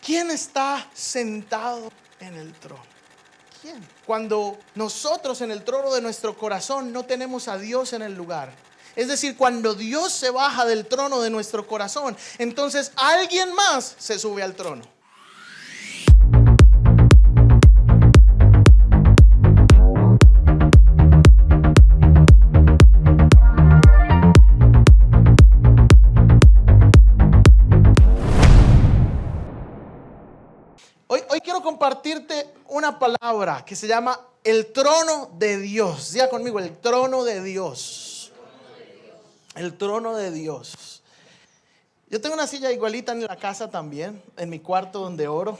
¿Quién está sentado en el trono? ¿Quién? Cuando nosotros en el trono de nuestro corazón no tenemos a Dios en el lugar. Es decir, cuando Dios se baja del trono de nuestro corazón, entonces alguien más se sube al trono. Hoy quiero compartirte una palabra que se llama el trono de Dios. Diga conmigo, el trono de Dios. El trono de Dios. Yo tengo una silla igualita en la casa también, en mi cuarto donde oro.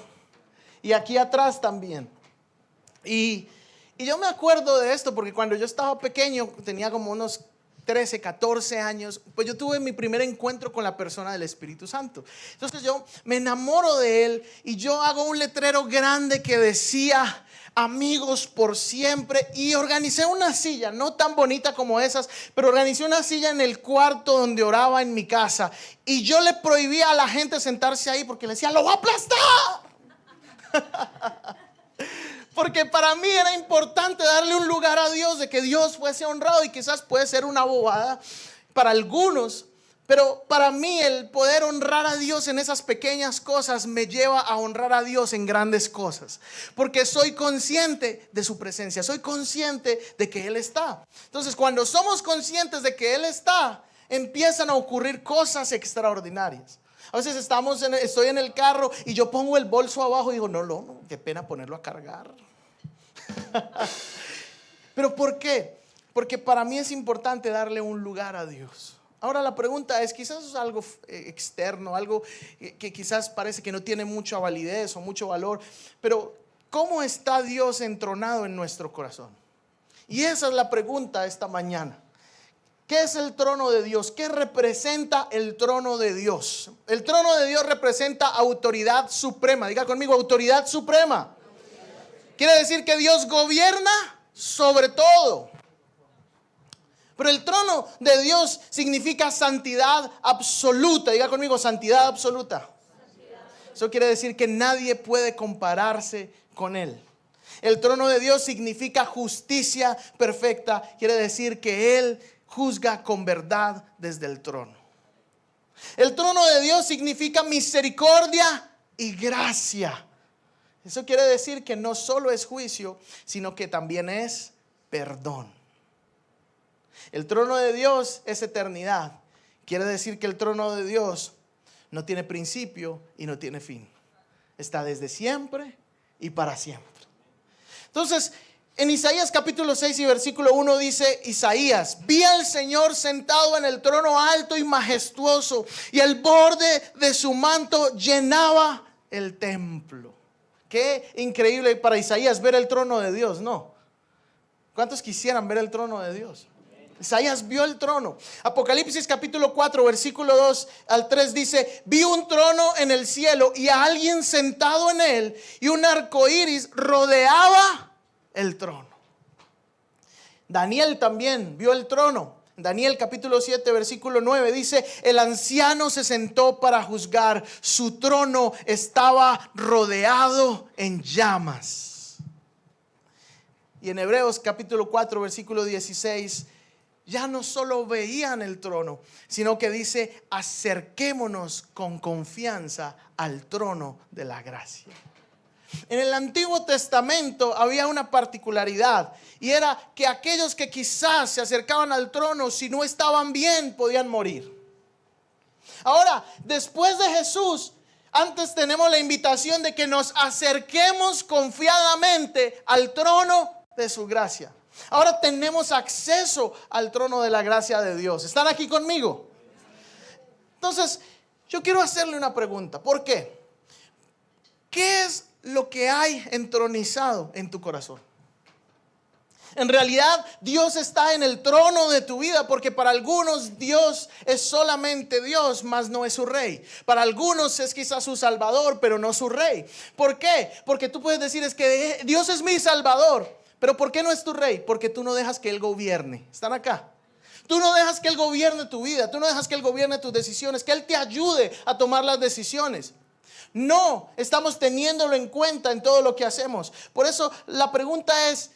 Y aquí atrás también. Y yo me acuerdo de esto porque cuando yo estaba pequeño, tenía como unos 13, 14 años, pues yo tuve mi primer encuentro con la persona del Espíritu Santo. Entonces yo me enamoro de él y yo hago un letrero grande que decía amigos por siempre, y organicé una silla, no tan bonita como esas, pero organicé una silla en el cuarto donde oraba en mi casa, y yo le prohibía a la gente sentarse ahí porque le decía, lo voy a aplastar. Porque para mí era importante darle un lugar a Dios, de que Dios fuese honrado, y quizás puede ser una bobada para algunos, pero para mí el poder honrar a Dios en esas pequeñas cosas me lleva a honrar a Dios en grandes cosas, porque soy consciente de su presencia, soy consciente de que Él está. Entonces cuando somos conscientes de que Él está, empiezan a ocurrir cosas extraordinarias. A veces estoy en el carro y yo pongo el bolso abajo y digo, no, qué pena ponerlo a cargar. ¿Pero por qué? Porque para mí es importante darle un lugar a Dios. Ahora la pregunta es, quizás es algo externo, algo que quizás parece que no tiene mucha validez o mucho valor, pero ¿cómo está Dios entronado en nuestro corazón? Y esa es la pregunta esta mañana. ¿Qué es el trono de Dios? ¿Qué representa el trono de Dios? El trono de Dios representa autoridad suprema. Diga conmigo, autoridad suprema. Quiere decir que Dios gobierna sobre todo. Pero el trono de Dios significa santidad absoluta. Diga conmigo, santidad absoluta. Eso quiere decir que nadie puede compararse con Él. El trono de Dios significa justicia perfecta. Quiere decir que Él juzga con verdad desde el trono. El trono de Dios significa misericordia y gracia. Eso quiere decir que no solo es juicio, sino que también es perdón. El trono de Dios es eternidad. Quiere decir que el trono de Dios no tiene principio y no tiene fin. Está desde siempre y para siempre. Entonces, en Isaías capítulo 6 y versículo 1 dice Isaías: vi al Señor sentado en el trono alto y majestuoso, y el borde de su manto llenaba el templo. Qué increíble para Isaías ver el trono de Dios, ¿no? ¿Cuántos quisieran ver el trono de Dios? Isaías vio el trono. Apocalipsis capítulo 4 versículo 2 al 3 dice: vi un trono en el cielo y a alguien sentado en él, y un arco iris rodeaba el trono. Daniel también vio el trono. Daniel capítulo 7 versículo 9 dice: el anciano se sentó para juzgar, su trono estaba rodeado en llamas. Y en Hebreos capítulo 4 versículo 16 ya no solo veían el trono, sino que dice: acerquémonos con confianza al trono de la gracia. En el Antiguo Testamento había una particularidad, y era que aquellos que quizás se acercaban al trono, si no estaban bien, podían morir. Ahora, después de Jesús, antes tenemos la invitación de que nos acerquemos confiadamente al trono de su gracia. Ahora tenemos acceso al trono de la gracia de Dios. ¿Están aquí conmigo? Entonces, yo quiero hacerle una pregunta. ¿Por qué? ¿Qué es lo que hay entronizado en tu corazón? En realidad, Dios está en el trono de tu vida, porque para algunos Dios es solamente Dios, mas no es su rey. Para algunos es quizás su salvador, pero no su rey. ¿Por qué? Porque tú puedes decir: es que Dios es mi salvador. Pero ¿por qué no es tu rey? Porque tú no dejas que Él gobierne. ¿Están acá? Tú no dejas que Él gobierne tu vida. Tú no dejas que Él gobierne tus decisiones, que Él te ayude a tomar las decisiones. No estamos teniéndolo en cuenta en todo lo que hacemos. Por eso la pregunta es,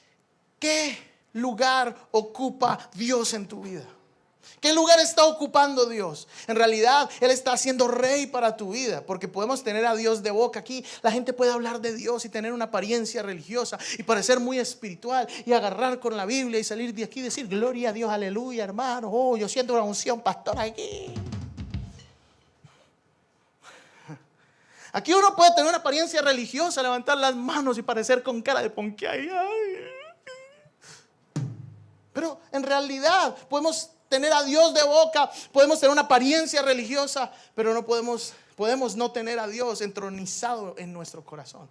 ¿qué lugar ocupa Dios en tu vida? ¿Qué lugar está ocupando Dios? En realidad, Él está siendo rey para tu vida, porque podemos tener a Dios de boca aquí. La gente puede hablar de Dios y tener una apariencia religiosa y parecer muy espiritual y agarrar con la Biblia y salir de aquí y decir, gloria a Dios, aleluya, hermano. Oh, yo siento una unción, pastor, aquí. Aquí uno puede tener una apariencia religiosa, levantar las manos y parecer con cara de ponqué. Pero en realidad podemos tener a Dios de boca, podemos tener una apariencia religiosa, pero no podemos no tener a Dios entronizado en nuestro corazón.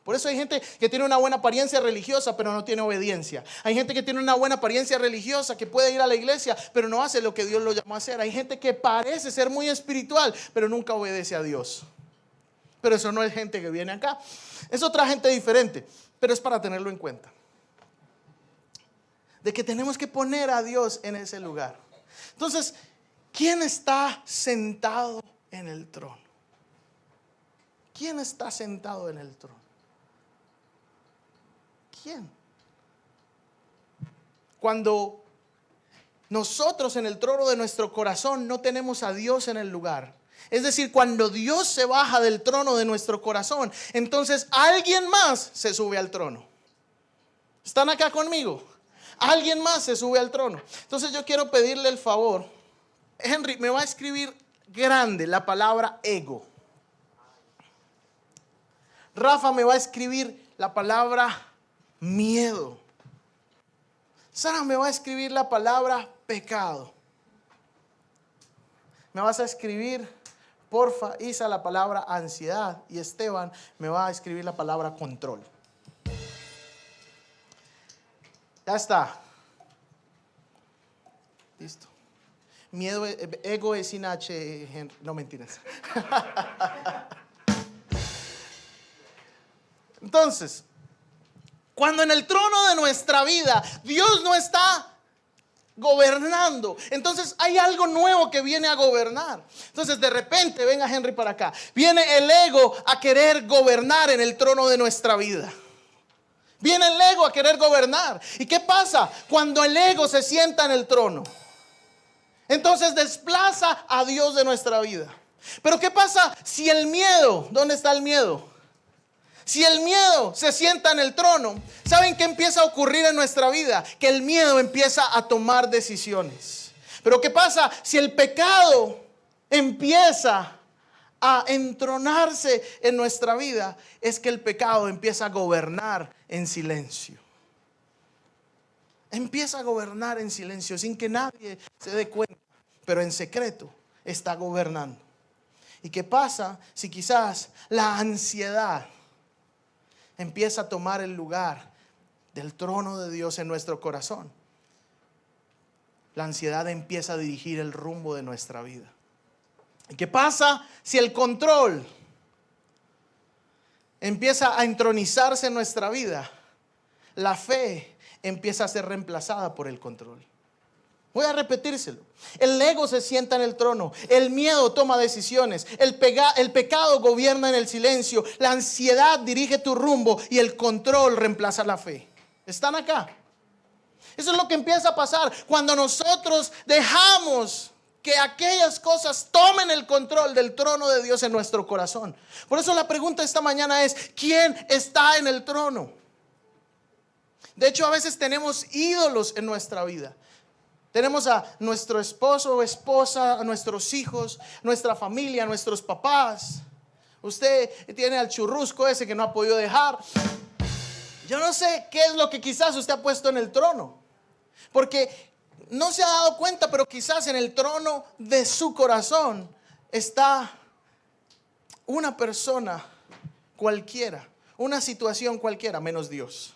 Por eso hay gente que tiene una buena apariencia religiosa, pero no tiene obediencia. Hay gente que tiene una buena apariencia religiosa, que puede ir a la iglesia, pero no hace lo que Dios lo llamó a hacer. Hay gente que parece ser muy espiritual, pero nunca obedece a Dios. Pero eso no es gente que viene acá. Es otra gente diferente, pero es para tenerlo en cuenta. De que tenemos que poner a Dios en ese lugar. Entonces, ¿quién está sentado en el trono? ¿Quién está sentado en el trono? ¿Quién? Cuando nosotros en el trono de nuestro corazón no tenemos a Dios en el lugar, es decir, cuando Dios se baja del trono de nuestro corazón, entonces alguien más se sube al trono. ¿Están acá conmigo? Alguien más se sube al trono. Entonces yo quiero pedirle el favor. Henry me va a escribir grande la palabra ego. Rafa me va a escribir la palabra miedo. Sara me va a escribir la palabra pecado. Me vas a escribir, porfa, Isa, la palabra ansiedad. Y Esteban me va a escribir la palabra control. Ya está. Listo. Miedo, ego es sin H, Henry. No, mentiras. Entonces, cuando en el trono de nuestra vida Dios no está gobernando, entonces hay algo nuevo que viene a gobernar. Entonces de repente, venga Henry para acá, viene el ego a querer gobernar en el trono de nuestra vida. Viene el ego a querer gobernar. ¿Y qué pasa cuando el ego se sienta en el trono? Entonces desplaza a Dios de nuestra vida. Pero ¿qué pasa si el miedo, ¿dónde está el miedo? Si el miedo se sienta en el trono, ¿saben qué empieza a ocurrir en nuestra vida? Que el miedo empieza a tomar decisiones. Pero ¿qué pasa si el pecado empieza a entronarse en nuestra vida? Es que el pecado empieza a gobernar en silencio. Empieza a gobernar en silencio sin que nadie se dé cuenta, pero en secreto está gobernando. ¿Y qué pasa si quizás la ansiedad empieza a tomar el lugar del trono de Dios en nuestro corazón? La ansiedad empieza a dirigir el rumbo de nuestra vida. ¿Y qué pasa si el control empieza a entronizarse en nuestra vida? La fe empieza a ser reemplazada por el control. Voy a repetírselo. El ego se sienta en el trono, el miedo toma decisiones, el pecado gobierna en el silencio, la ansiedad dirige tu rumbo y el control reemplaza la fe. ¿Están acá? Eso es lo que empieza a pasar cuando nosotros dejamos que aquellas cosas tomen el control del trono de Dios en nuestro corazón. Por eso la pregunta esta mañana es, ¿quién está en el trono? De hecho, a veces tenemos ídolos en nuestra vida. Tenemos a nuestro esposo o esposa, a nuestros hijos, nuestra familia, nuestros papás. Usted tiene al churrusco ese que no ha podido dejar. Yo no sé qué es lo que quizás usted ha puesto en el trono, porque no se ha dado cuenta, pero quizás en el trono de su corazón está una persona cualquiera, una situación cualquiera, menos Dios.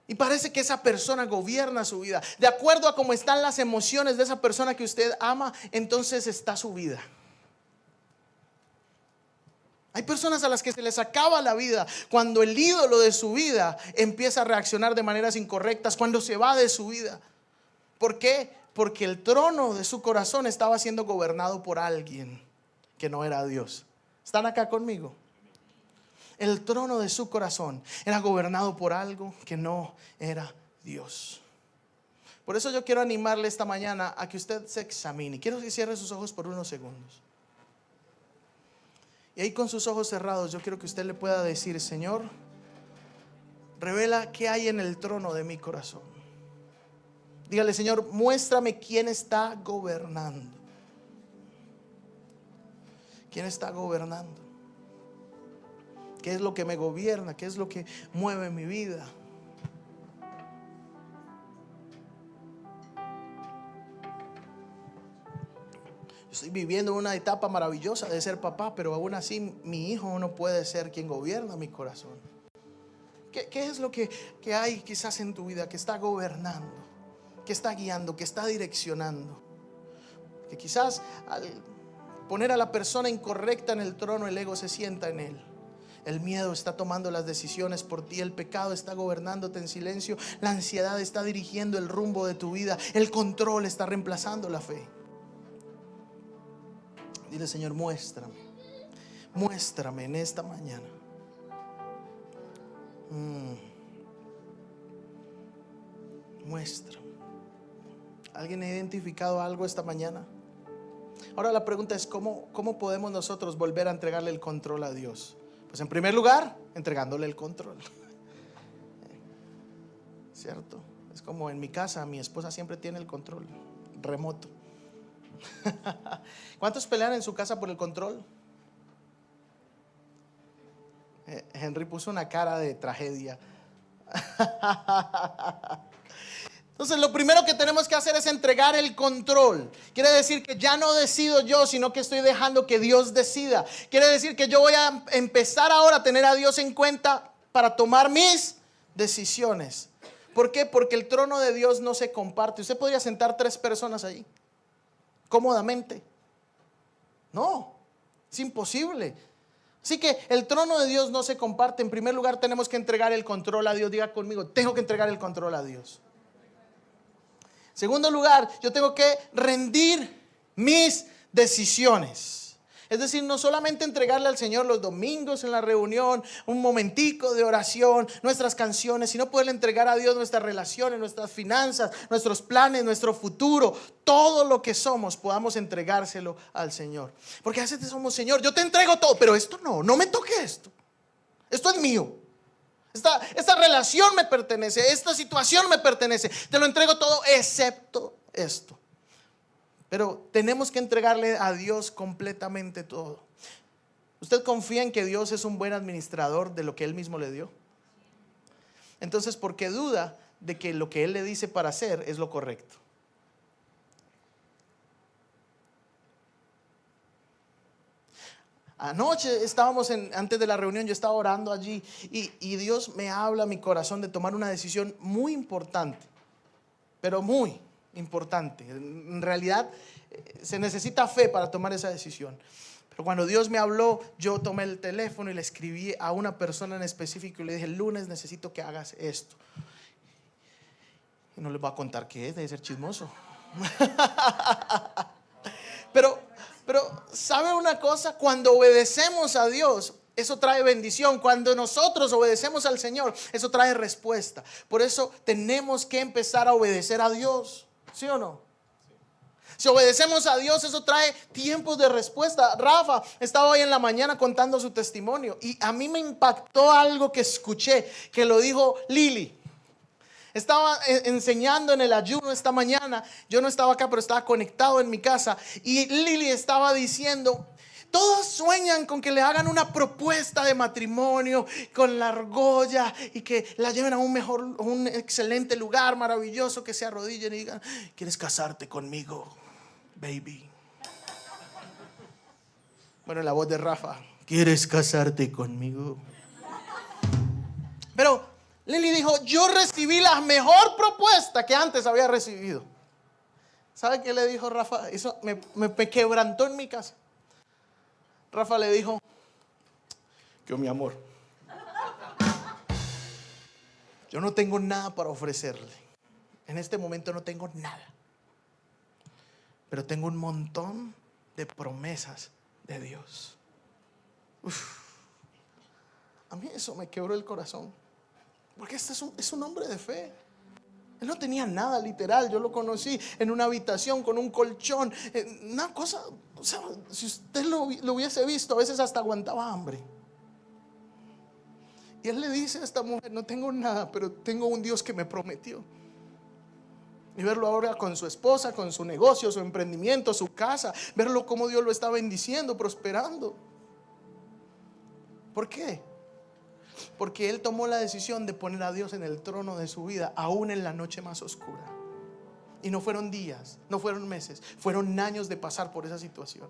Y parece que esa persona gobierna su vida. De acuerdo a cómo están las emociones de esa persona que usted ama, entonces está su vida. Hay personas a las que se les acaba la vida cuando el ídolo de su vida empieza a reaccionar de maneras incorrectas, cuando se va de su vida. ¿Por qué? Porque el trono de su corazón estaba siendo gobernado por alguien. que no era Dios. ¿Están acá conmigo? El trono de su corazón era gobernado por algo que no era Dios. Por eso yo quiero animarle esta mañana a que usted se examine. Quiero que cierre sus ojos por unos segundos. Y ahí con sus ojos cerrados, yo quiero que usted le pueda decir: Señor, revela qué hay en el trono de mi corazón. Dígale: Señor, muéstrame quién está gobernando. ¿Quién está gobernando? ¿Qué es lo que me gobierna? ¿Qué es lo que mueve mi vida? Estoy viviendo una etapa maravillosa de ser papá, pero aún así mi hijo no puede ser quien gobierna mi corazón. ¿Qué es lo que hay quizás en tu vida que está gobernando, que está guiando, que está direccionando? Que quizás al poner a la persona incorrecta en el trono, el ego se sienta en él. El miedo está tomando las decisiones por ti. El pecado está gobernándote en silencio. La ansiedad está dirigiendo el rumbo de tu vida. El control está reemplazando la fe. Dile: Señor, muéstrame. Muéstrame en esta mañana. Muéstrame. ¿Alguien ha identificado algo esta mañana? Ahora la pregunta es: ¿cómo podemos nosotros volver a entregarle el control a Dios? Pues en primer lugar, entregándole el control. ¿Cierto? Es como en mi casa, mi esposa siempre tiene el control remoto. ¿Cuántos pelean en su casa por el control? Henry puso una cara de tragedia. Entonces lo primero que tenemos que hacer es entregar el control. Quiere decir que ya no decido yo, sino que estoy dejando que Dios decida. Quiere decir que yo voy a empezar ahora a tener a Dios en cuenta para tomar mis decisiones. ¿Por qué? Porque el trono de Dios no se comparte. Usted podría sentar 3 personas allí cómodamente. No, es imposible. Así que el trono de Dios no se comparte. En primer lugar, tenemos que entregar el control a Dios. Diga conmigo: tengo que entregar el control a Dios. Segundo lugar, yo tengo que rendir mis decisiones. Es decir, no solamente entregarle al Señor los domingos en la reunión, un momentico de oración, nuestras canciones, sino poderle entregar a Dios nuestras relaciones, nuestras finanzas, nuestros planes, nuestro futuro. Todo lo que somos, podamos entregárselo al Señor. Porque a veces somos: Señor, yo te entrego todo, pero esto no me toque esto. Esto es mío. Esta relación me pertenece, esta situación me pertenece. Te lo entrego todo excepto esto. Pero tenemos que entregarle a Dios completamente todo. ¿Usted confía en que Dios es un buen administrador de lo que Él mismo le dio? Entonces, ¿por qué duda de que lo que Él le dice para hacer es lo correcto? Anoche estábamos antes de la reunión, yo estaba orando allí y Dios me habla a mi corazón de tomar una decisión muy importante, pero muy importante. En realidad se necesita fe para tomar esa decisión. Pero cuando Dios me habló, yo tomé el teléfono y le escribí a una persona en específico y le dije: el lunes necesito que hagas esto. Y no les voy a contar qué es, debe ser chismoso. Pero ¿sabe una cosa? Cuando obedecemos a Dios, eso trae bendición. Cuando nosotros obedecemos al Señor, eso trae respuesta. Por eso tenemos que empezar a obedecer a Dios. ¿Sí o no? Si obedecemos a Dios, eso trae tiempos de respuesta. Rafa estaba hoy en la mañana contando su testimonio y a mí me impactó algo que escuché, que lo dijo Lili. Estaba enseñando en el ayuno esta mañana. Yo no estaba acá, pero estaba conectado en mi casa. Y Lili estaba diciendo: todos sueñan con que le hagan una propuesta de matrimonio con la argolla y que la lleven a un excelente lugar maravilloso, que se arrodillen y digan: ¿quieres casarte conmigo, baby? Bueno, la voz de Rafa: ¿quieres casarte conmigo? Pero Lili dijo: yo recibí la mejor propuesta que antes había recibido. ¿Sabe qué le dijo Rafa? Eso me quebrantó en mi casa. Rafa le dijo: que mi amor, yo no tengo nada para ofrecerle. En este momento no tengo nada. Pero tengo un montón de promesas de Dios. A mí eso me quebró el corazón, porque este es un hombre de fe. Él no tenía nada literal. Yo lo conocí en una habitación con un colchón, una cosa, o sea, si usted lo hubiese visto, a veces hasta aguantaba hambre. Y él le dice a esta mujer: no tengo nada, pero tengo un Dios que me prometió. Y verlo ahora con su esposa, con su negocio, su emprendimiento, su casa, verlo como Dios lo está bendiciendo, prosperando. ¿Por qué? Porque él tomó la decisión de poner a Dios en el trono de su vida, aún en la noche más oscura. Y no fueron días, no fueron meses, fueron años de pasar por esa situación.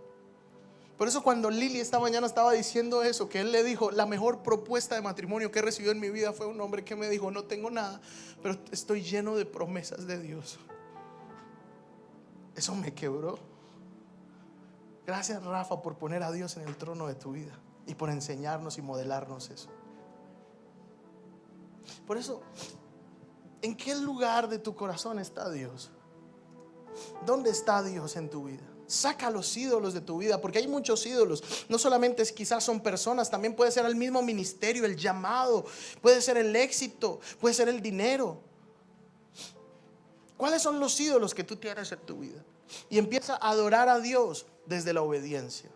Por eso cuando Lili esta mañana estaba diciendo eso, que él le dijo: la mejor propuesta de matrimonio que he recibido en mi vida fue un hombre que me dijo: no tengo nada, pero estoy lleno de promesas de Dios. Eso me quebró. Gracias, Rafa, por poner a Dios en el trono de tu vida y por enseñarnos y modelarnos eso. Por eso, ¿en qué lugar de tu corazón está Dios? ¿Dónde está Dios en tu vida? Saca los ídolos de tu vida, porque hay muchos ídolos. No solamente quizás son personas, también puede ser el mismo ministerio, el llamado, puede ser el éxito, puede ser el dinero. ¿Cuáles son los ídolos que tú tienes en tu vida? Y empieza a adorar a Dios desde la obediencia.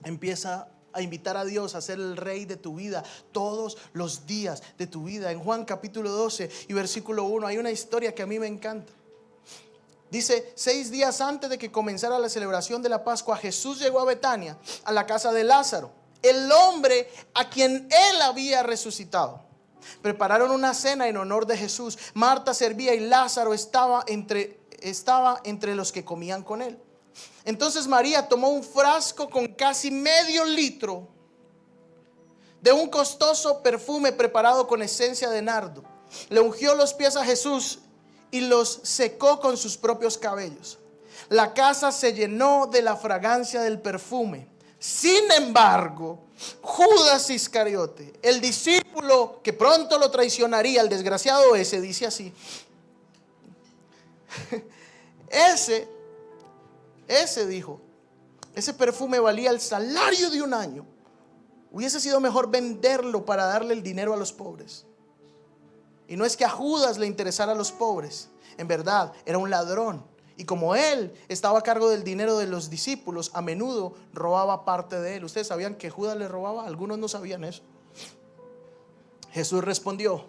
Empieza a invitar a Dios a ser el rey de tu vida todos los días de tu vida. En Juan capítulo 12 y versículo 1 hay una historia que a mí me encanta. Dice: 6 días antes de que comenzara la celebración de la Pascua, Jesús llegó a Betania, a la casa de Lázaro, el hombre a quien él había resucitado. Prepararon una cena en honor de Jesús. Marta servía y Lázaro estaba entre los que comían con él. Entonces María tomó un frasco con casi medio litro de un costoso perfume preparado con esencia de nardo. Le ungió los pies a Jesús y los secó con sus propios cabellos. La casa se llenó de la fragancia del perfume. Sin embargo, Judas Iscariote, el discípulo que pronto lo traicionaría, el desgraciado ese, dice así: ese dijo, ese perfume valía el salario de un año. Hubiese sido mejor venderlo para darle el dinero a los pobres. Y no es que a Judas le interesara a los pobres, en verdad era un ladrón. Y como él estaba a cargo del dinero de los discípulos, a menudo robaba parte de él. ¿Ustedes sabían que Judas le robaba? Algunos no sabían eso. Jesús respondió: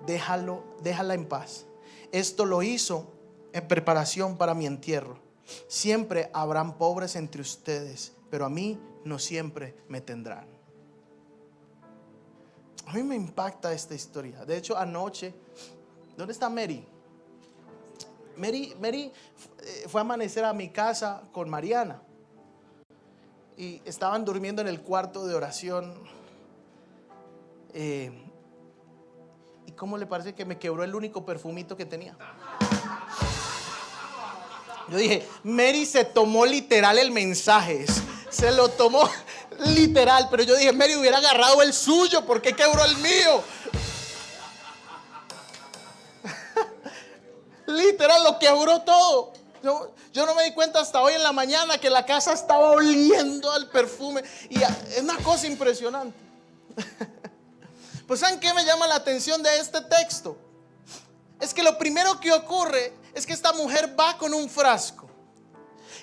déjala en paz. Esto lo hizo en preparación para mi entierro. Siempre habrán pobres entre ustedes, pero a mí no siempre me tendrán. A mí me impacta esta historia. De hecho, anoche, ¿dónde está Mary? Mary fue a amanecer a mi casa con Mariana y estaban durmiendo en el cuarto de oración. ¿Y cómo le parece que me quebró el único perfumito que tenía? Yo dije: Mary se tomó literal el mensaje, se lo tomó literal, pero yo dije: Mary hubiera agarrado el suyo, ¿por qué quebró el mío? Literal, lo quebró todo. Yo no me di cuenta hasta hoy en la mañana que la casa estaba oliendo al perfume. Y es una cosa impresionante. Pues ¿saben qué me llama la atención de este texto? Es que lo primero que ocurre es que esta mujer va con un frasco.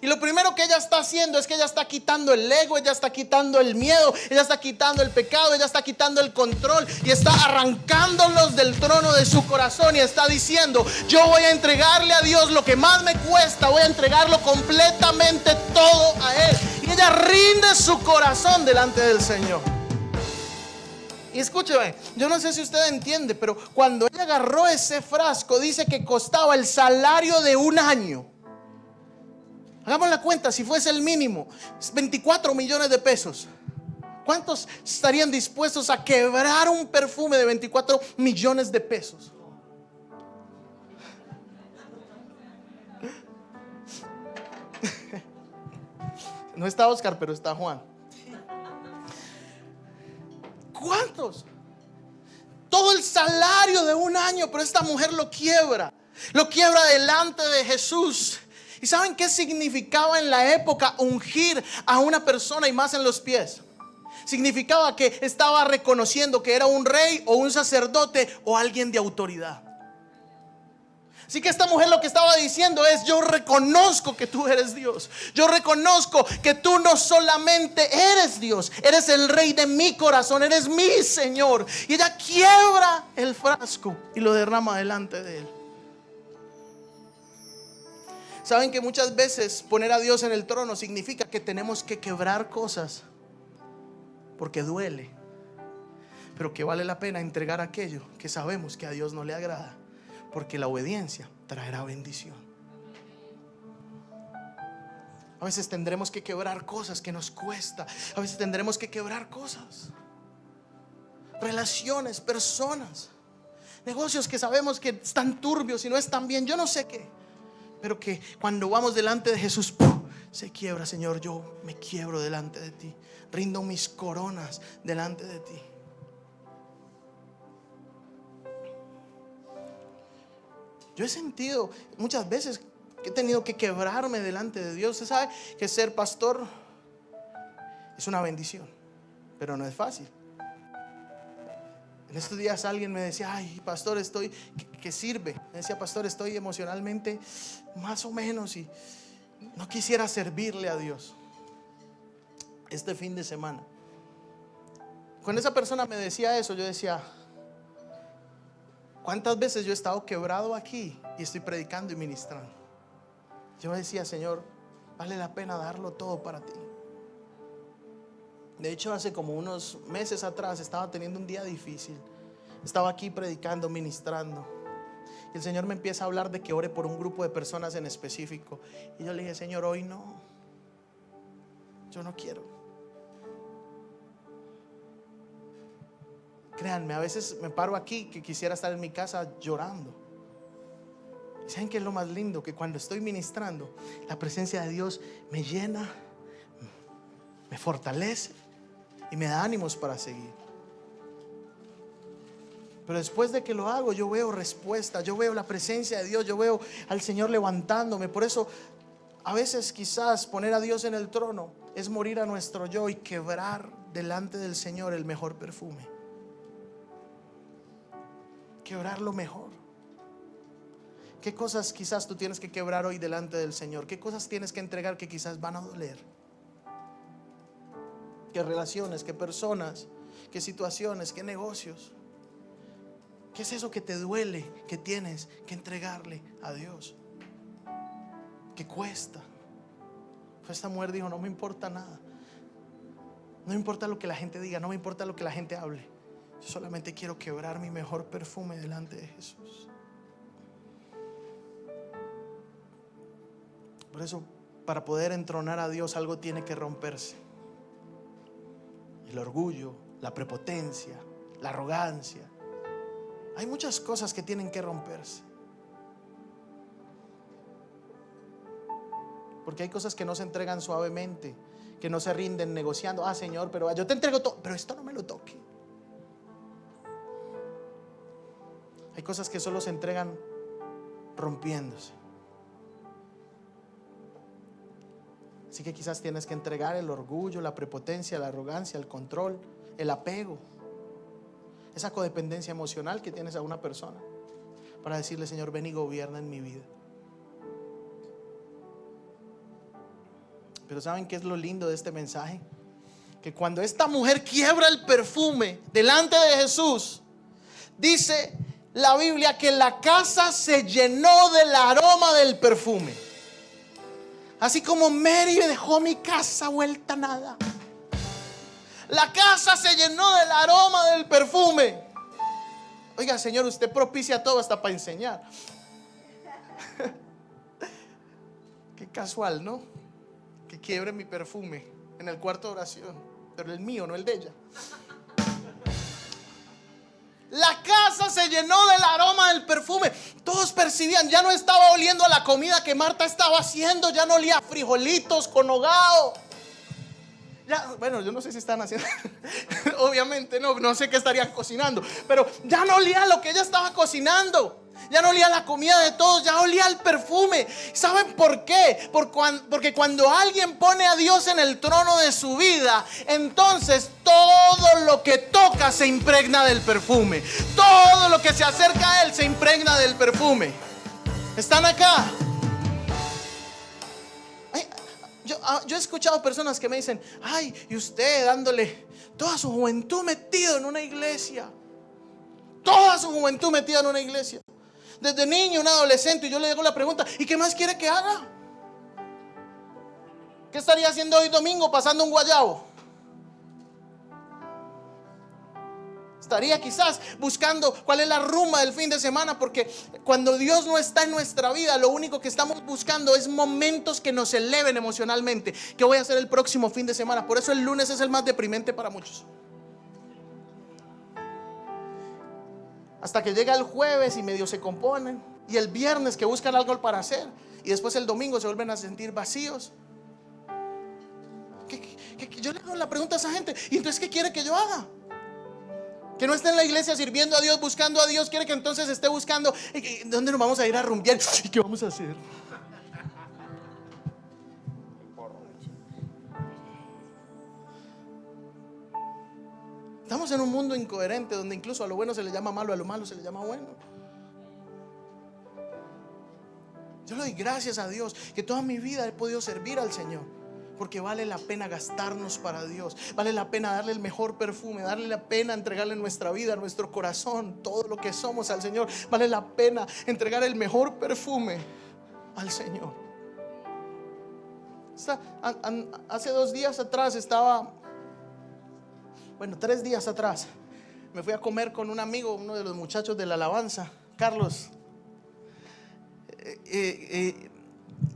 Y lo primero que ella está haciendo es que ella está quitando el ego, ella está quitando el miedo, ella está quitando el pecado, ella está quitando el control y está arrancándolos del trono de su corazón y está diciendo: yo voy a entregarle a Dios lo que más me cuesta, voy a entregarlo completamente todo a Él. Y ella rinde su corazón delante del Señor. Y escúcheme, yo no sé si usted entiende, pero cuando ella agarró ese frasco, dice que costaba el salario de un año. Hagamos la cuenta, si fuese el mínimo, 24 millones de pesos. ¿Cuántos estarían dispuestos a quebrar un perfume de 24 millones de pesos? No está Oscar, pero está Juan. ¿Cuántos? Todo el salario de un año, pero esta mujer lo quiebra delante de Jesús. ¿Y saben qué significaba en la época ungir a una persona, y más en los pies? Significaba que estaba reconociendo que era un rey o un sacerdote o alguien de autoridad. Así que esta mujer lo que estaba diciendo es: yo reconozco que tú eres Dios. Yo reconozco que tú no solamente eres Dios, eres el rey de mi corazón, eres mi Señor. Y ella quiebra el frasco y lo derrama delante de él. Saben que muchas veces poner a Dios en el trono significa que tenemos que quebrar cosas porque duele, pero que vale la pena entregar aquello que sabemos que a Dios no le agrada, porque la obediencia traerá bendición. A veces tendremos que quebrar cosas que nos cuesta. A veces tendremos que quebrar cosas, relaciones, personas, negocios que sabemos que están turbios y no están bien, yo no sé qué, pero que cuando vamos delante de Jesús, ¡pum!, se quiebra. Señor, yo me quiebro delante de ti, rindo mis coronas delante de ti. Yo he sentido muchas veces que he tenido que quebrarme delante de Dios. Usted sabe que ser pastor es una bendición, pero no es fácil. En estos días alguien me decía: ay, pastor, estoy, ¿qué sirve? Me decía: pastor, estoy emocionalmente más o menos y no quisiera servirle a Dios. Este fin de semana, cuando esa persona me decía eso, yo decía: ¿cuántas veces yo he estado quebrado aquí y estoy predicando y ministrando? Yo decía: Señor, vale la pena darlo todo para ti. De hecho, hace como unos meses atrás estaba teniendo un día difícil. Estaba aquí predicando, ministrando, y el Señor me empieza a hablar de que ore por un grupo de personas en específico. Y yo le dije: Señor, hoy no, yo no quiero. Créanme, a veces me paro aquí que quisiera estar en mi casa llorando. ¿Y saben qué es lo más lindo? Que cuando estoy ministrando, la presencia de Dios me llena, me fortalece y me da ánimos para seguir. Pero después de que lo hago, yo veo respuesta, yo veo la presencia de Dios, yo veo al Señor levantándome. Por eso a veces quizás poner a Dios en el trono es morir a nuestro yo y quebrar delante del Señor el mejor perfume. Quebrar lo mejor. ¿Qué cosas quizás tú tienes que quebrar hoy delante del Señor? ¿Qué cosas tienes que entregar que quizás van a doler? ¿Qué relaciones, qué personas, qué situaciones, qué negocios? ¿Qué es eso que te duele, que tienes que entregarle a Dios? ¿Qué cuesta? Pues esta mujer dijo: no me importa nada. No me importa lo que la gente diga, no me importa lo que la gente hable. Yo solamente quiero quebrar mi mejor perfume delante de Jesús. Por eso, para poder entronar a Dios, algo tiene que romperse. El orgullo, la prepotencia, la arrogancia. Hay muchas cosas que tienen que romperse. Porque hay cosas que no se entregan suavemente, que no se rinden negociando. Ah, Señor, pero yo te entrego todo, pero esto no me lo toque. Hay cosas que solo se entregan rompiéndose. Así que quizás tienes que entregar el orgullo, la prepotencia, la arrogancia, el control, el apego, esa codependencia emocional que tienes a una persona, para decirle: Señor, ven y gobierna en mi vida. Pero ¿saben qué es lo lindo de este mensaje? Que cuando esta mujer quiebra el perfume delante de Jesús, dice la Biblia que la casa se llenó del aroma del perfume. Así como Mary dejó mi casa vuelta a nada, la casa se llenó del aroma del perfume. Oiga, Señor, usted propicia todo hasta para enseñar. Qué casual, ¿no? Que quiebre mi perfume en el cuarto de oración, pero el mío, no el de ella. La casa se llenó del aroma del perfume. Todos percibían, ya no estaba oliendo a la comida que Marta estaba haciendo, ya no olía a frijolitos con hogao. Ya, bueno, yo no sé si están haciendo obviamente no sé qué estarían cocinando, pero ya no olía lo que ella estaba cocinando. Ya no olía la comida de todos, ya olía el perfume. ¿Saben por qué? Porque cuando alguien pone a Dios en el trono de su vida, entonces todo lo que toca se impregna del perfume. Todo lo que se acerca a Él se impregna del perfume. ¿Están acá? Yo he escuchado personas que me dicen: ay, y usted dándole toda su juventud metido en una iglesia. Toda su juventud metida en una iglesia. Desde niño, un adolescente. Y yo le hago la pregunta: ¿y qué más quiere que haga? ¿Qué estaría haciendo hoy domingo pasando un guayabo? Estaría quizás buscando cuál es la rumba del fin de semana. Porque cuando Dios no está en nuestra vida, lo único que estamos buscando es momentos que nos eleven emocionalmente. ¿Qué voy a hacer el próximo fin de semana? Por eso el lunes es el más deprimente para muchos. Hasta que llega el jueves y medio se componen. Y el viernes que buscan algo para hacer. Y después el domingo se vuelven a sentir vacíos. Yo le hago la pregunta a esa gente: ¿y entonces qué quiere que yo haga? Que no esté en la iglesia sirviendo a Dios, buscando a Dios. Quiere que entonces esté buscando ¿dónde nos vamos a ir a rumbear? ¿Y qué vamos a hacer? Estamos en un mundo incoherente donde incluso a lo bueno se le llama malo, a lo malo se le llama bueno. Yo le doy gracias a Dios que toda mi vida he podido servir al Señor, porque vale la pena gastarnos para Dios. Vale la pena darle el mejor perfume. Darle la pena entregarle nuestra vida, nuestro corazón, todo lo que somos al Señor. Vale la pena entregar el mejor perfume al Señor. Hace 2 días atrás estaba... Bueno, 3 días atrás me fui a comer con un amigo, uno de los muchachos de la alabanza, Carlos.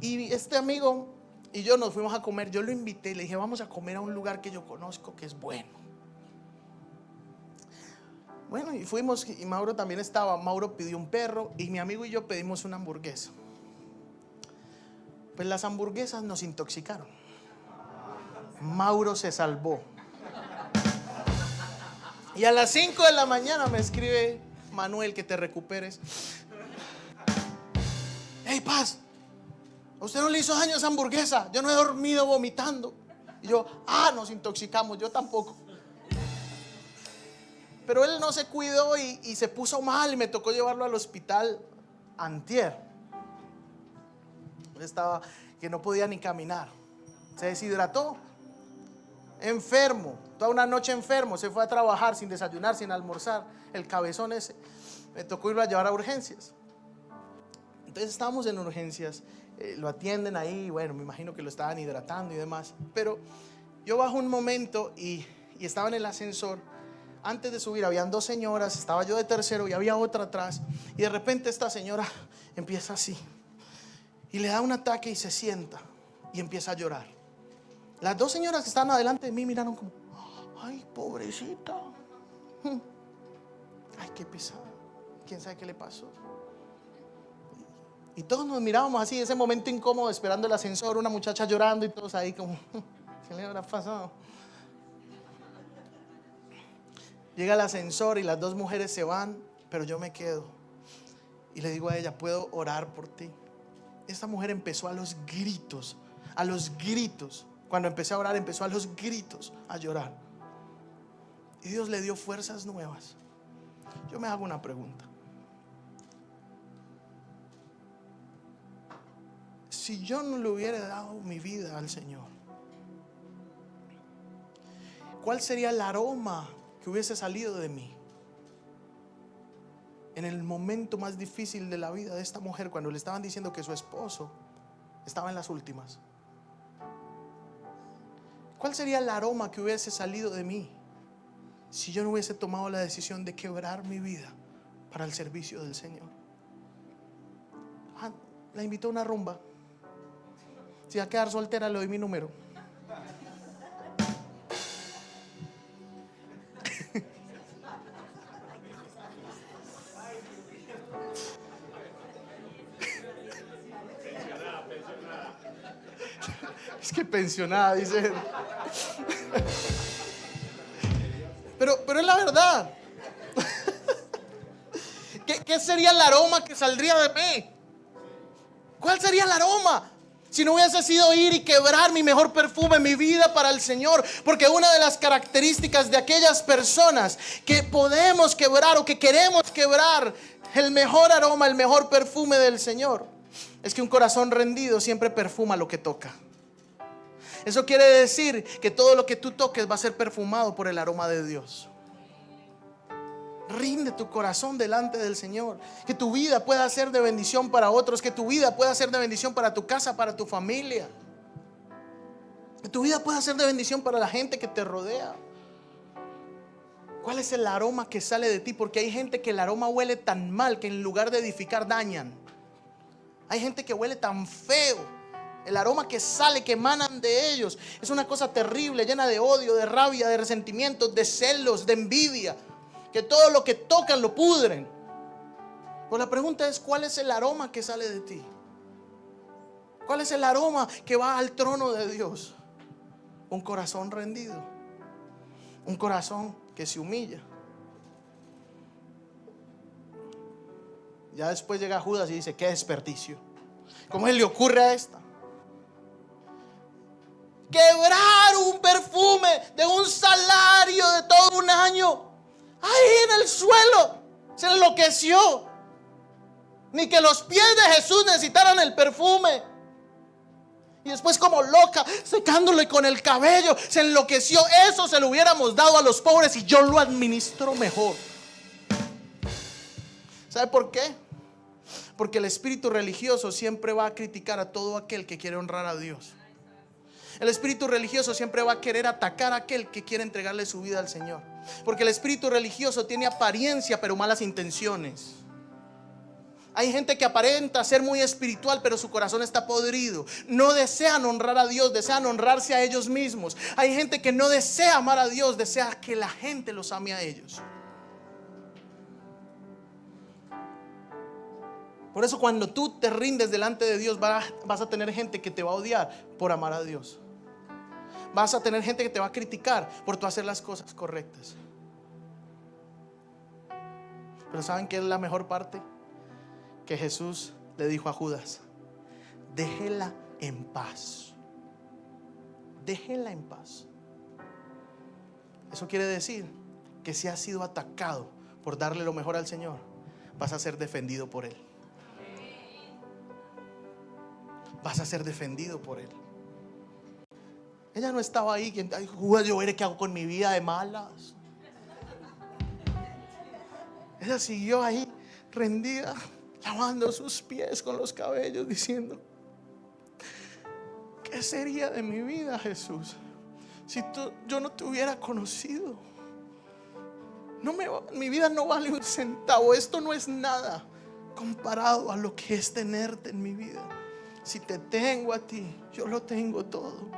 Y este amigo y yo nos fuimos a comer. Yo lo invité, le dije: vamos a comer a un lugar que yo conozco, que es bueno. Bueno, y fuimos, y Mauro también estaba. Mauro pidió un perro y mi amigo y yo pedimos una hamburguesa. Pues las hamburguesas nos intoxicaron. Mauro se salvó. Y a las 5 de la mañana me escribe: Manuel, que te recuperes. Hey, Paz, ¿a usted no le hizo daño esa hamburguesa? Yo no he dormido vomitando. Y yo: nos intoxicamos. Yo tampoco. Pero él no se cuidó y se puso mal y me tocó llevarlo al hospital antier. Él estaba que no podía ni caminar. Se deshidrató. Enfermo. Toda una noche enfermo. Se fue a trabajar sin desayunar, sin almorzar. El cabezón ese. Me tocó irlo a llevar a urgencias. Entonces estábamos en urgencias. Lo atienden ahí. Bueno, me imagino que lo estaban hidratando y demás. Pero yo bajo un momento y estaba en el ascensor. Antes de subir habían 2 señoras. Estaba yo de tercero y había otra atrás. Y de repente esta señora empieza así. Y le da un ataque y se sienta. Y empieza a llorar. Las 2 señoras que estaban adelante de mí miraron como: ay, pobrecita. Ay, qué pesada. ¿Quién sabe qué le pasó? Y todos nos mirábamos así, ese momento incómodo, esperando el ascensor, una muchacha llorando y todos ahí como: ¿qué le habrá pasado? Llega el ascensor y las 2 mujeres se van, pero yo me quedo. Y le digo a ella: ¿puedo orar por ti? Esta mujer empezó a los gritos. Cuando empecé a orar, empezó a los gritos a llorar. Y Dios le dio fuerzas nuevas. Yo me hago una pregunta: si yo no le hubiera dado mi vida al Señor, ¿cuál sería el aroma que hubiese salido de mí en el momento más difícil de la vida de esta mujer, cuando le estaban diciendo que su esposo estaba en las últimas? ¿Cuál sería el aroma que hubiese salido de mí si yo no hubiese tomado la decisión de quebrar mi vida para el servicio del Señor? La invito a una rumba. Si va a quedar soltera, le doy mi número. Es que pensionada, dice. Pero es la verdad. ¿qué sería el aroma que saldría de mí? ¿Cuál sería el aroma? Si no hubiese sido ir y quebrar mi mejor perfume, mi vida para el Señor. Porque una de las características de aquellas personas que podemos quebrar o que queremos quebrar el mejor aroma, el mejor perfume del Señor, es que un corazón rendido siempre perfuma lo que toca. Eso quiere decir que todo lo que tú toques va a ser perfumado por el aroma de Dios. Rinde tu corazón delante del Señor. Que tu vida pueda ser de bendición para otros. Que tu vida pueda ser de bendición para tu casa, para tu familia. Que tu vida pueda ser de bendición para la gente que te rodea. ¿Cuál es el aroma que sale de ti? Porque hay gente que el aroma huele tan mal que en lugar de edificar dañan. Hay gente que huele tan feo. El aroma que sale, que emanan de ellos, es una cosa terrible, llena de odio, de rabia, de resentimientos, de celos, de envidia. Que todo lo que tocan lo pudren. Pues la pregunta es, ¿cuál es el aroma que sale de ti? ¿Cuál es el aroma que va al trono de Dios? Un corazón rendido. Un corazón que se humilla. Ya después llega Judas y dice, qué desperdicio. ¿Cómo se le ocurre a esta? Quebrar un perfume de un salario de todo un año. Ahí en el suelo. Se enloqueció. Ni que los pies de Jesús necesitaran el perfume. Y después como loca, secándole con el cabello, se enloqueció. Eso se lo hubiéramos dado a los pobres y yo lo administro mejor. ¿Sabe por qué? Porque el espíritu religioso siempre va a criticar a todo aquel que quiere honrar a Dios. El espíritu religioso siempre va a querer atacar a aquel que quiere entregarle su vida al Señor. Porque el espíritu religioso tiene apariencia pero malas intenciones. Hay gente que aparenta ser muy espiritual pero su corazón está podrido. No desean honrar a Dios, desean honrarse a ellos mismos. Hay gente que no desea amar a Dios, desea que la gente los ame a ellos. Por eso cuando tú te rindes delante de Dios vas a tener gente que te va a odiar por amar a Dios. Vas a tener gente que te va a criticar por tú hacer las cosas correctas. Pero ¿saben qué es la mejor parte? Que Jesús le dijo a Judas, déjela en paz. Déjela en paz. Eso quiere decir que si has sido atacado por darle lo mejor al Señor, vas a ser defendido por Él. Vas a ser defendido por Él. Ella no estaba ahí, Judas, yo veré qué hago con mi vida de malas. Ella siguió ahí rendida, lavando sus pies con los cabellos, diciendo, ¿qué sería de mi vida, Jesús, si yo no te hubiera conocido? Mi vida no vale un centavo. Esto no es nada comparado a lo que es tenerte en mi vida. Si te tengo a ti, yo lo tengo todo.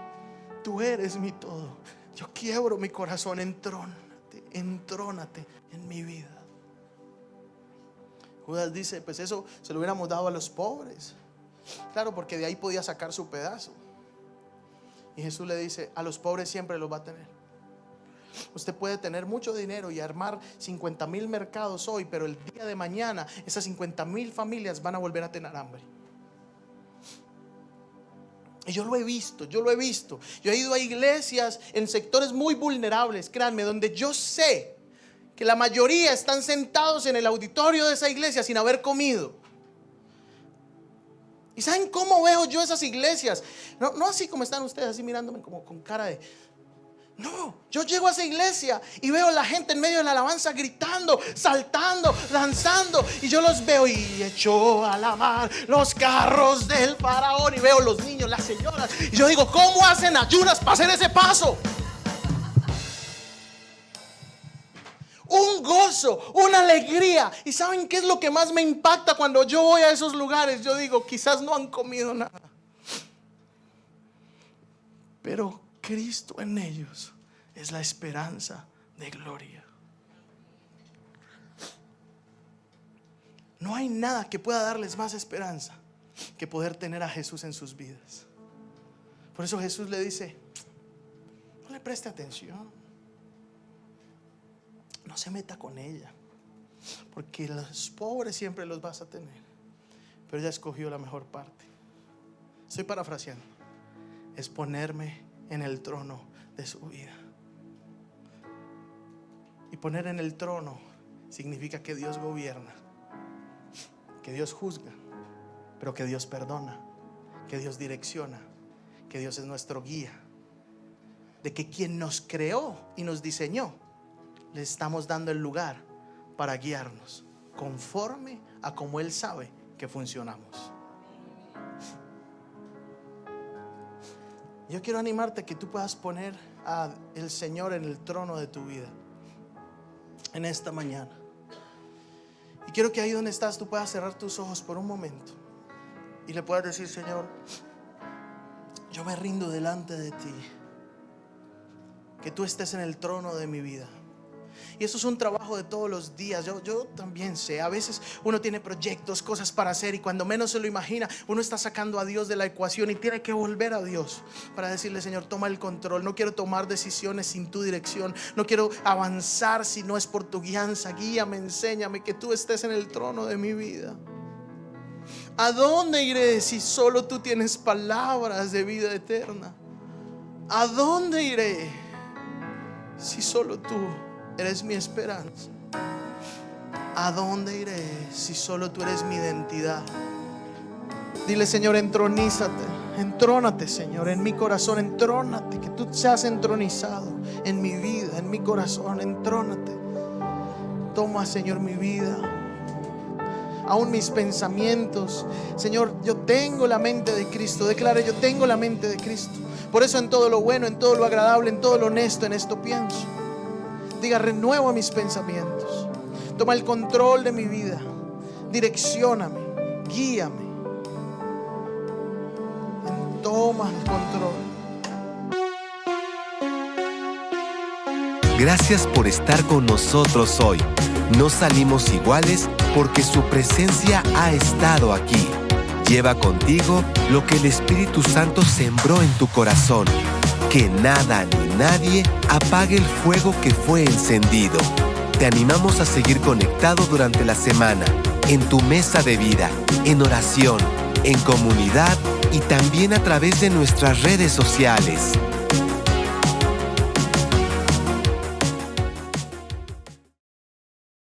Tú eres mi todo. Yo quiebro mi corazón, entrónate en mi vida. Judas dice, pues eso se lo hubiéramos dado a los pobres. Claro, porque de ahí podía sacar su pedazo. Y Jesús le dice, a los pobres siempre los va a tener. Usted puede tener mucho dinero y armar 50,000 mercados hoy, pero el día de mañana esas 50,000 familias van a volver a tener hambre. Y yo lo he visto. Yo he ido a iglesias en sectores muy vulnerables, créanme, donde yo sé que la mayoría están sentados en el auditorio de esa iglesia sin haber comido. ¿Y saben cómo veo yo esas iglesias? No así como están ustedes, así mirándome como con cara de... No, yo llego a esa iglesia y veo a la gente en medio de la alabanza gritando, saltando, danzando, y yo los veo y echó a la mar los carros del faraón, y veo los niños, las señoras, y yo digo, ¿cómo hacen ayunas para hacer ese paso? Un gozo, una alegría. ¿Y saben qué es lo que más me impacta cuando yo voy a esos lugares? Yo digo, quizás no han comido nada, pero Cristo en ellos es la esperanza de gloria. No hay nada que pueda darles más esperanza que poder tener a Jesús en sus vidas. Por eso Jesús le dice, no le preste atención, no se meta con ella. porque los pobres siempre los vas a tener, pero ella escogió la mejor parte. Estoy parafraseando. Es ponerme en el trono de su vida. Y poner en el trono significa que Dios gobierna, que Dios juzga, pero que Dios perdona, que Dios direcciona, que Dios es nuestro guía, de que quien nos creó y nos diseñó, le estamos dando el lugar para guiarnos conforme a como Él sabe que funcionamos. Yo quiero animarte a que tú puedas poner al Señor en el trono de tu vida en esta mañana. Y quiero que ahí donde estás tú puedas cerrar tus ojos por un momento y le puedas decir: Señor, yo me rindo delante de ti, que tú estés en el trono de mi vida. Y eso es un trabajo de todos los días. Yo también sé, a veces uno tiene proyectos, cosas para hacer, y cuando menos se lo imagina, uno está sacando a Dios de la ecuación y tiene que volver a Dios para decirle: Señor, toma el control. No quiero tomar decisiones sin tu dirección. No quiero avanzar si no es por tu guianza. Guíame, enséñame, que tú estés en el trono de mi vida. ¿A dónde iré si solo tú tienes palabras de vida eterna? ¿A dónde iré si solo tú eres mi esperanza? ¿A dónde iré si solo tú eres mi identidad? Dile: Señor, entronízate, entrónate, Señor, en mi corazón, entrónate, que tú seas entronizado en mi vida, en mi corazón, entrónate. Toma, Señor, mi vida, aún mis pensamientos. Señor, yo tengo la mente de Cristo. Declare: yo tengo la mente de Cristo. Por eso en todo lo bueno, en todo lo agradable, en todo lo honesto, en esto pienso. Diga: renuevo mis pensamientos. Toma el control de mi vida. Direccióname, guíame. Toma el control. Gracias por estar con nosotros hoy. No salimos iguales porque su presencia ha estado aquí. Lleva contigo lo que el Espíritu Santo sembró en tu corazón. Que nada ni nadie apague el fuego que fue encendido. Te animamos a seguir conectado durante la semana, en tu mesa de vida, en oración, en comunidad y también a través de nuestras redes sociales.